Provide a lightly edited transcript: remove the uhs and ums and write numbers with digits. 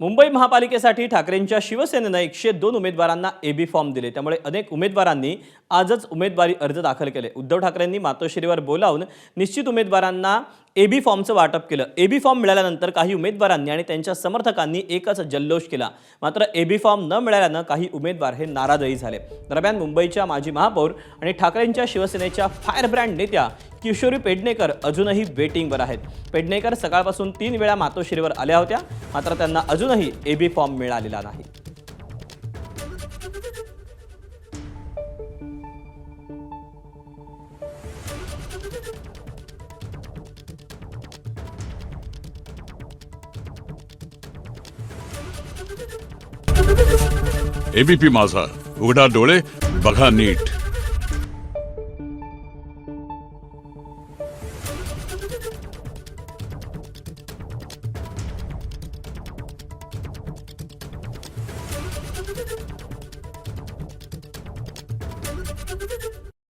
मुंबई महापालिकेसाठी ठाकरेंच्या शिवसेनेनं 102 उमेदवारांना एबी फॉर्म दिले। त्यामुळे अनेक उमेदवारांनी आजच उमेदवारी अर्ज दाखल केले। उद्धव ठाकरेंनी मातोश्रीवर बोलावून निश्चित उमेदवारांना एबी फॉर्मचं वाटप केलं। एबी फॉर्म मिळाल्यानंतर काही उमेदवारांनी आणि त्यांच्या समर्थकांनी एकच जल्लोष केला। मात्र एबी फॉर्म न मिळाल्यानं काही उमेदवार हे नाराजही झाले। दरम्यान मुंबईच्या माजी महापौर आणि ठाकरेंच्या शिवसेनेच्या फायर ब्रँड नेत्या किशोरी पेडणेकर अजूनही वेटिंगवर आहेत। पेडणेकर सकाळपासून 3 वेळा मातोश्रीवर आल्या होत्या, मात्र त्यांना अजूनही एबी फॉर्म मिळालेला नाही। एबीपी माझा, उघडा डोळे बघा नीट। Thank you.